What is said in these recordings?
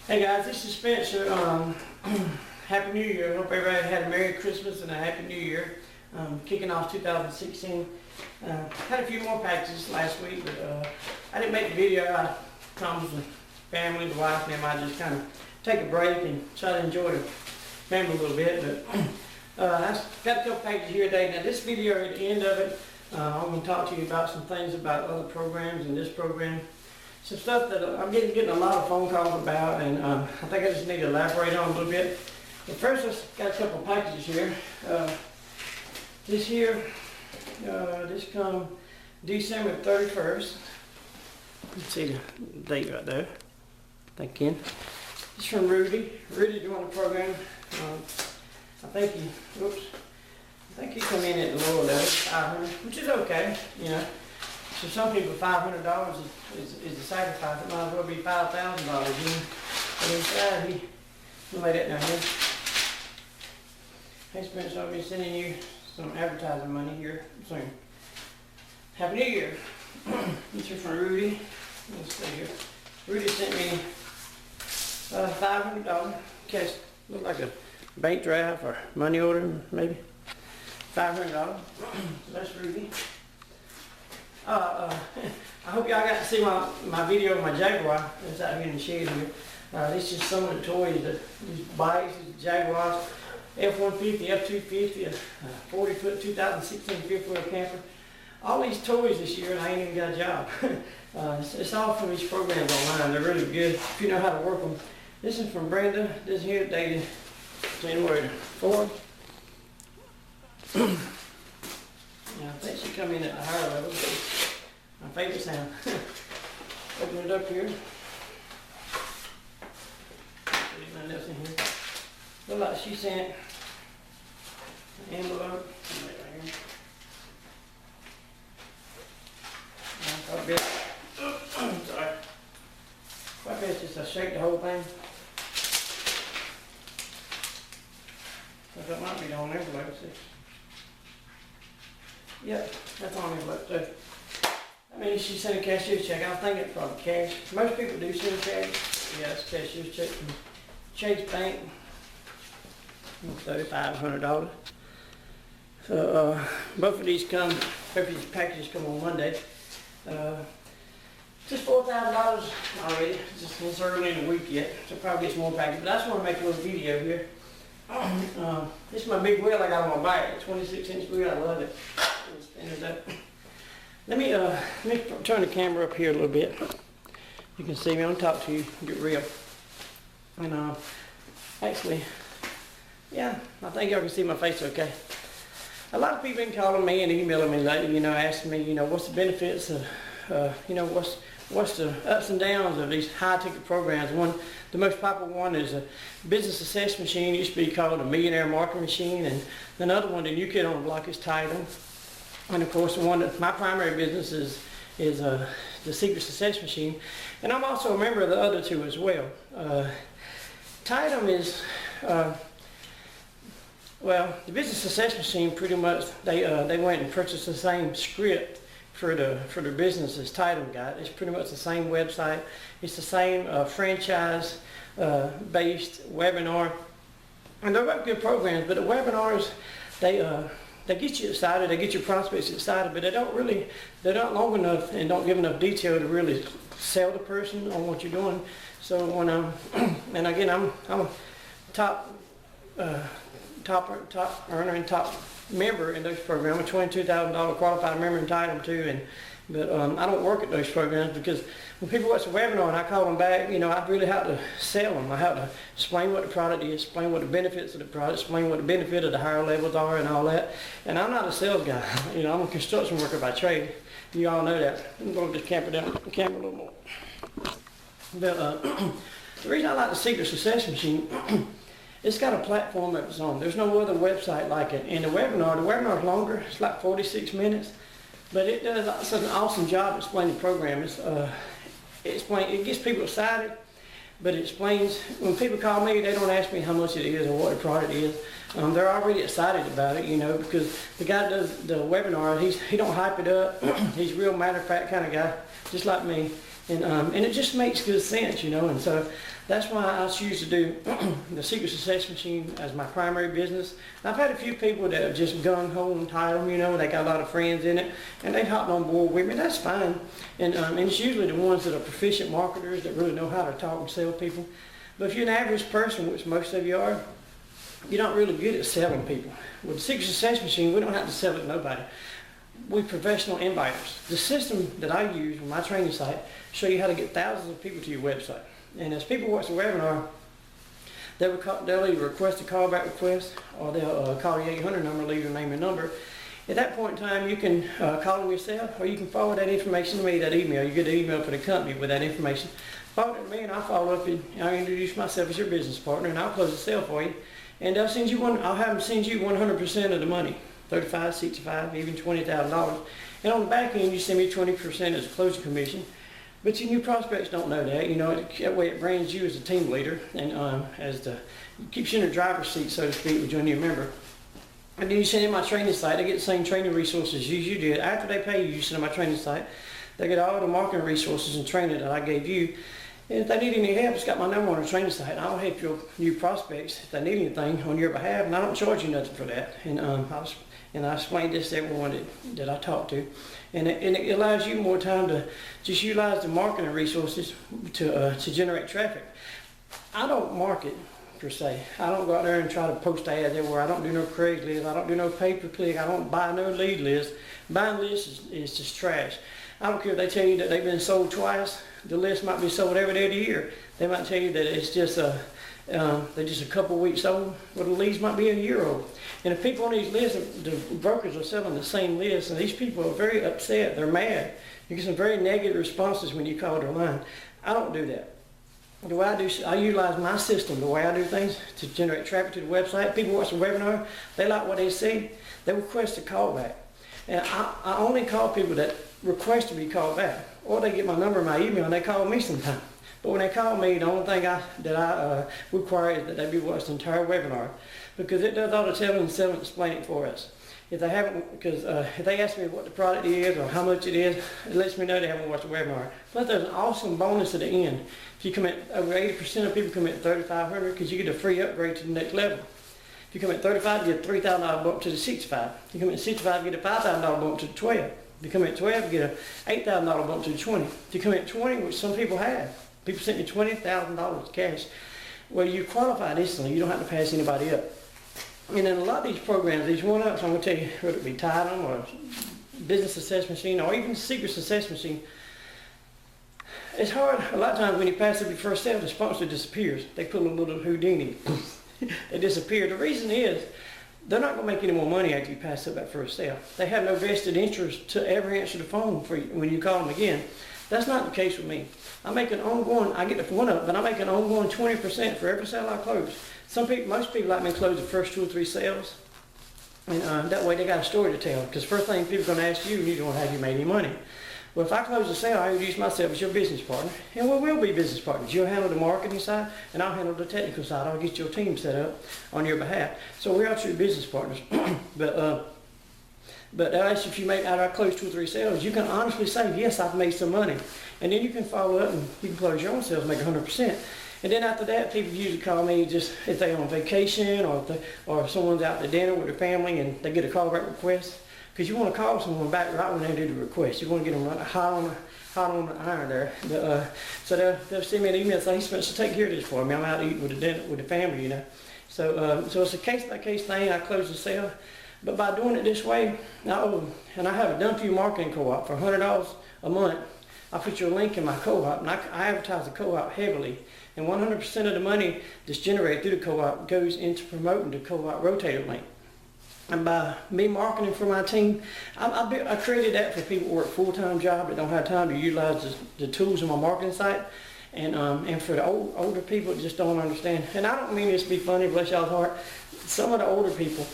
Hey guys, this is Spencer. Happy New Year. Hope everybody had a Merry Christmas and a Happy New Year. Kicking off 2016. Had a few more packages last week, but I didn't make the video. I promised the family, the wife, and them I just kind of take a break and try to enjoy the family a little bit. But I got a couple packages here today. Now this video, at the end of it, I'm going to talk to you about some things about other programs and this program. Some stuff that I'm getting a lot of phone calls about, and I think I just need to elaborate on a little bit. But first, I've got a couple of packages here. This come December 31st. Let's see the date right there. Thank you. It's from Rudy. Rudy doing the program. I think he come in at the lower level, 500, which is okay, you know. So some people, $500 is a sacrifice. It might as well be $5,000. You know? But inside, he laid that down here. Hey Spencer, I'll be sending you some advertising money here soon. Happy New Year. This is from Rudy. Let's see here. Rudy sent me $500. Cash, look like a bank draft or money order, maybe. $500. So that's Rudy. I hope y'all got to see my video of my Jaguar that's out here in the shed here. This is some of the toys, these bikes, these Jaguars, F-150, F-250, 40-foot 2016 fifth wheel camper. All these toys this year, and I ain't even got a job. It's all from these programs online. They're really good if you know how to work them. This is from Branda. This here dated January 4th. Now, I think she come in at the higher level. My favorite sound. Open it up here. There's nothing else in here. Look like she sent an envelope. Right here. I bet. I'm sorry. I bet just I shake the whole thing. That might be the only envelope. Yep, that's on envelope too. I mean, she sent a cashier's check. I think it's probably cash. Most people do send cash. Yeah, it's a cashier's check from Chase Bank. $500. So both of these packages come on Monday. Just $4,000 already. It's early in the week yet, so probably get some more packages. But I just want to make a little video here. This is my big wheel I got on my bike. 26-inch wheel. I love it. Let me turn the camera up here a little bit. You can see me. I'm gonna talk to you. Get real. And actually, yeah, I think y'all can see my face okay. A lot of people been calling me and emailing me lately, you know, asking me, you know, what's the benefits of, you know, what's the ups and downs of these high-ticket programs. The most popular one is a business success machine. It used to be called a millionaire marketing machine, and another one, the new kid on the block, is Tidom. And of course, the one that my primary business is the secret success machine, and I'm also a member of the other two as well. Tidom is well, the business success machine pretty much they went and purchased the same script for the business as Tidom got. It's pretty much the same website. It's the same franchise based webinar, and they're both good programs. But the webinars, they get you excited, they get your prospects excited, but they're not long enough and don't give enough detail to really sell the person on what you're doing. So when and again, I'm a top earner and top member in those programs. I'm a $22,000 qualified member in Tidom too, but I don't work at those programs because when people watch the webinar and I call them back, you know, I really have to sell them. I have to explain what the product is, explain what the benefits of the product, explain what the benefit of the higher levels are and all that. And I'm not a sales guy. You know, I'm a construction worker by trade. You all know that. I'm going to just camper down the camera a little more. But the reason I like the Secret Success Machine, it's got a platform of its own. There's no other website like it. And the webinar is longer. It's like 46 minutes. But it does such an awesome job explaining the program. It gets people excited, but it explains, when people call me, they don't ask me how much it is or what the product is. They're already excited about it, you know, because the guy that does the webinar, he don't hype it up. He's a real matter of fact kind of guy, just like me. And it just makes good sense, you know, and so that's why I choose to do the secret success machine as my primary business. And I've had a few people that have just gung-ho and Tidom, you know, they got a lot of friends in it, and they hopped on board with me. That's fine. And it's usually the ones that are proficient marketers that really know how to talk and sell people. But if you're an average person, which most of you are, you're not really good at selling people. With the secret success machine, we don't have to sell it to nobody. We're professional inviters. The system that I use on my training site show you how to get thousands of people to your website. And as people watch the webinar, they'll either request a callback request or they'll call the 800 number, leave your name and number. At that point in time, you can call them yourself, or you can forward that information to me, that email. You get an email from the company with that information. Forward it to me, and I'll follow up and I'll introduce myself as your business partner, and I'll close the sale for you. And I'll send you I'll have them send you 100% of the money, $35, $65, even $20,000. And on the back end, you send me 20% as a closing commission. But your new prospects don't know that. You know, that way it brands you as a team leader and keeps you in the driver's seat, so to speak, with your new member. And then you send in my training site. They get the same training resources as you did. After they pay you, you send in my training site. They get all the marketing resources and training that I gave you. And if they need any help, it's got my number on the training site. I'll help your new prospects if they need anything on your behalf, and I don't charge you nothing for that. And I explained this to everyone that I talk to. And it allows you more time to just utilize the marketing resources to generate traffic. I don't market per se. I don't go out there and try to post ads everywhere. I don't do no Craigslist. I don't do no pay-per-click. I don't buy no lead list. Buying lists is just trash. I don't care if they tell you that they've been sold twice. The list might be sold every day of the year. They might tell you that it's just they're just a couple weeks old. Well, the leads might be a year old. And if people on these lists, the brokers are selling the same list, and these people are very upset. They're mad. You get some very negative responses when you call their line. I don't do that. The way I utilize my system, the way I do things to generate traffic to the website. People watch the webinar, they like what they see. They request a callback. And I only call people that request to be called back, or they get my number and my email and they call me sometime. But when they call me, the only thing that I require is that they be watched the entire webinar, because it does all the telling and selling and explaining for us. If they haven't, because if they ask me what the product is or how much it is, it lets me know they haven't watched the webinar. Plus, there's an awesome bonus at the end. If you commit, over 80% of people commit $3,500 because you get a free upgrade to the next level. If you commit $35, you get a $3,000 bump to the $65. If you commit $65, you get a $5,000 bump to the $12. If you commit $12, you get a $8,000 bump to the $20. If you commit $20, which some people have, people sent me $20,000 cash. Well, you qualify instantly. You don't have to pass anybody up. And in a lot of these programs, these one-ups, I'm going to tell you, whether it be Tidom or Business Success Machine or even Secret Success Machine, it's hard a lot of times when you pass up your first sale, the sponsor disappears. They put a little Houdini. They disappear. The reason is they're not going to make any more money after you pass up that first sale. They have no vested interest to ever answer the phone for you when you call them again. That's not the case with me. I make an ongoing, I get the one-up, but I make an ongoing 20% for every sale I close. Most people like me to close the first 2 or 3 sales, and that way they got a story to tell. Because first thing people are going to ask you, you don't have you made any money. Well, if I close a sale, I introduce myself as your business partner, and we will be business partners. You'll handle the marketing side, and I'll handle the technical side. I'll get your team set up on your behalf. So we're actually business partners. But if you make, after I close 2 or 3 sales, you can honestly say, yes, I've made some money. And then you can follow up and you can close your own sales, make 100%. And then after that, people usually call me just if they're on vacation or if someone's out to dinner with their family and they get a callback request. Because you want to call someone back right when they do the request. You want to get them hot on the iron there. So they'll send me an email and say, hey, Spencer, take care of this for me. I'm out eating with the family, you know. So it's a case-by-case thing. I close the sale. But by doing it this way, and I have a done for you marketing co-op for $100 a month. I put your link in my co-op, and I advertise the co-op heavily. And 100% of the money that's generated through the co-op goes into promoting the co-op rotator link. And by me marketing for my team, I created that for people who work full-time job that don't have time to utilize the tools in my marketing site. And for the older people that just don't understand. And I don't mean this to be funny, bless y'all's heart. Some of the older people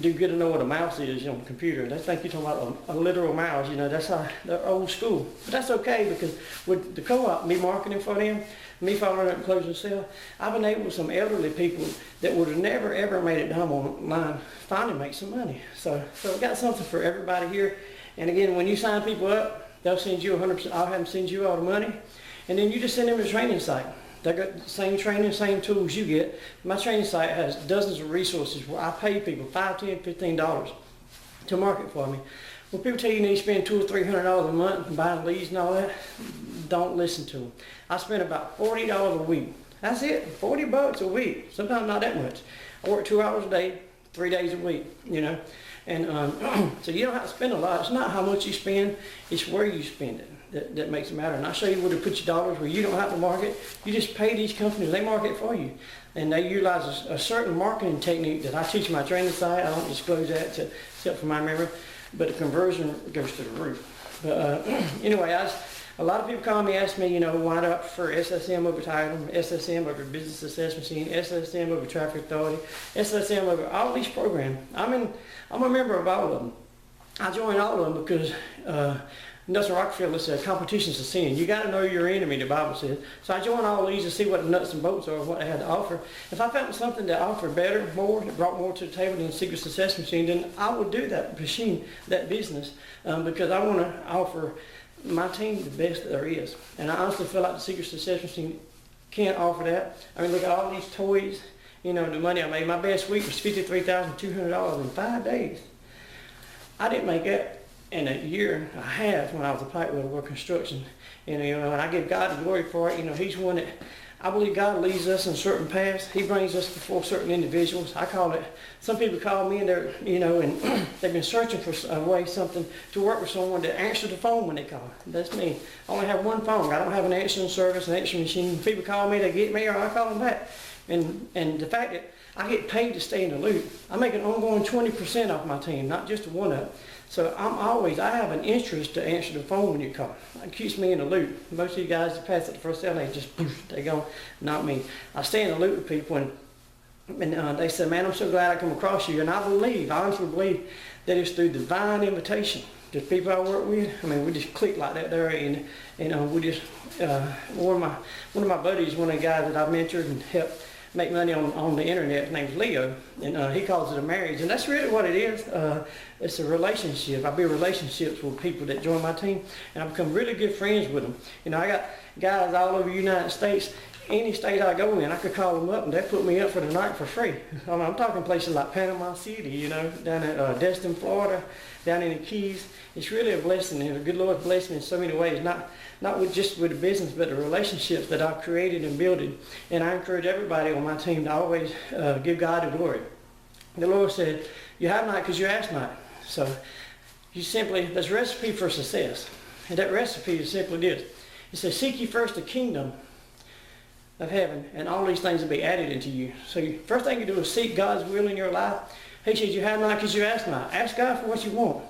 do good to know what a mouse is on the computer. They think you're talking about a literal mouse, you know, that's how they're old school. But that's okay, because with the co-op, me marketing for them, me following up and closing the sale, I've enabled some elderly people that would have never ever made it down online finally make some money. So we got something for everybody here. And again, when you sign people up, They'll send you 100%, I'll have them send you all the money, and then you just send them a training site. They got the same training, same tools you get. My training site has dozens of resources where I pay people $5, $10, $15 to market for me. When people tell you need to spend $200 or $300 a month buying leads and all that, don't listen to them. I spend about $40 a week. That's it, $40 a week. Sometimes not that much. I work 2 hours a day, 3 days a week, you know. And so you don't have to spend a lot. It's not how much you spend, it's where you spend it that makes it matter. And I'll show you where to put your dollars where you don't have to market. You just pay these companies, they market for you. And they utilize a certain marketing technique that I teach in my training site. I don't disclose that except for my member, but the conversion goes through the roof. But anyway, a lot of people call me, ask me, you know, why do I prefer SSM over Tidom, SSM over Business Success Machine, SSM over Traffic Authority, SSM over all these programs. I'm a member of all of them. I joined all of them because Nelson Rockefeller said competition's a sin. You got to know your enemy, the Bible says. So I joined all these to see what the nuts and bolts are, what they had to offer. If I found something that offered better, more, that brought more to the table than the Secret Success Machine, then I would do that machine, that business, because I want to offer my team the best there is. And I honestly feel like the Secret Success Machine can't offer that. I mean, look at all these toys, you know, the money I made. My best week was $53,200 in 5 days. I didn't make that in a year and a half when I was a pipe welder working construction. And, you know, and I give God the glory for it. You know, he's one that, I believe God leads us in certain paths. He brings us before certain individuals. I call it, some people call me and they're, you know, and they've been searching for a way, something to work with someone to answer the phone when they call. That's me. I only have one phone. I don't have an answering service, an answering machine. People call me, they get me, or I call them back. And the fact that I get paid to stay in the loop, I make an ongoing 20% off my team, not just a one-up. So I have an interest to answer the phone when you call. It keeps me in the loop. Most of you guys that pass at the first cell, they just, they go, not me. I stay in the loop with people and they said, man, I'm so glad I come across you. And I honestly believe that it's through divine invitation. The people I work with, I mean, we just click like that there, and we just, one of my buddies, one of the guys that I mentored and helped make money on the internet, his name's Leo, and he calls it a marriage, and that's really what it is. It's a relationship. I build relationships with people that join my team, and I become really good friends with them. You know, I got guys all over the United States. Any state I go in, I could call them up and they put me up for the night for free. I mean, I'm talking places like Panama City, you know, down at Destin, Florida, down in the Keys. It's really a blessing, and the good Lord blessed me in so many ways, not just with the business, but the relationships that I've created and building. And I encourage everybody on my team to always give God the glory. The Lord said, you have not because you ask not. So you simply, there's a recipe for success. And that recipe is simply this. It says, seek ye first the kingdom of heaven, and all these things will be added into you. So first thing you do is seek God's will in your life. He says you have not because you ask not. Ask God for what you want.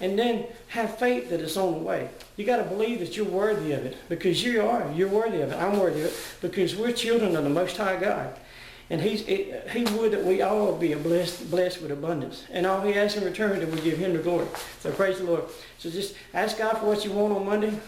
And then have faith that it's on the way. You got to believe that you're worthy of it, because you are. You're worthy of it. I'm worthy of it, because we're children of the Most High God. And He would that we all be blessed with abundance. And all He asks in return that we give Him the glory. So praise the Lord. So just ask God for what you want on Monday.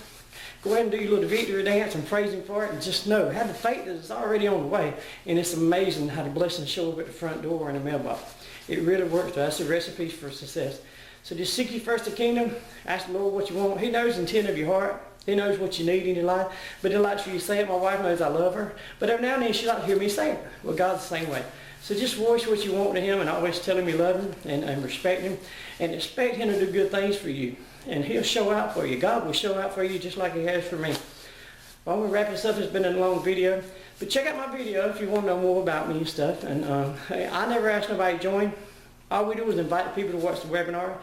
Go ahead and do your little victory dance and praise Him for it, and just know, have the faith that it's already on the way. And it's amazing how the blessings show up at the front door and the mailbox. It really works. That's the recipe for success. So just seek ye first the kingdom. Ask the Lord what you want. He knows the intent of your heart. He knows what you need in your life. But He likes for you to say it. My wife knows I love her. But every now and then she likes to hear me say it. Well, God's the same way. So just voice what you want to Him, and always tell Him you love Him and respect Him. And expect Him to do good things for you. And He'll show out for you. God will show out for you just like He has for me. Well, I'm going to wrap this up. It's been a long video. But check out my video if you want to know more about me and stuff. And I never ask nobody to join. All we do is invite people to watch the webinar.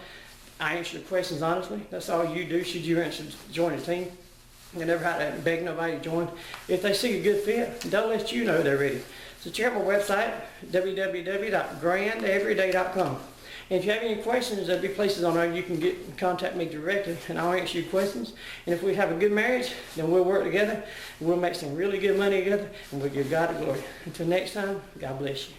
I answer the questions honestly. That's all you do should you join a team. You never have to beg nobody to join. If they see a good fit, they'll let you know they're ready. So check out my website, www.grandeveryday.com. And if you have any questions, there'll be places on there you can contact me directly, and I'll answer your questions. And if we have a good marriage, then we'll work together, and we'll make some really good money together, and we'll give God the glory. Until next time, God bless you.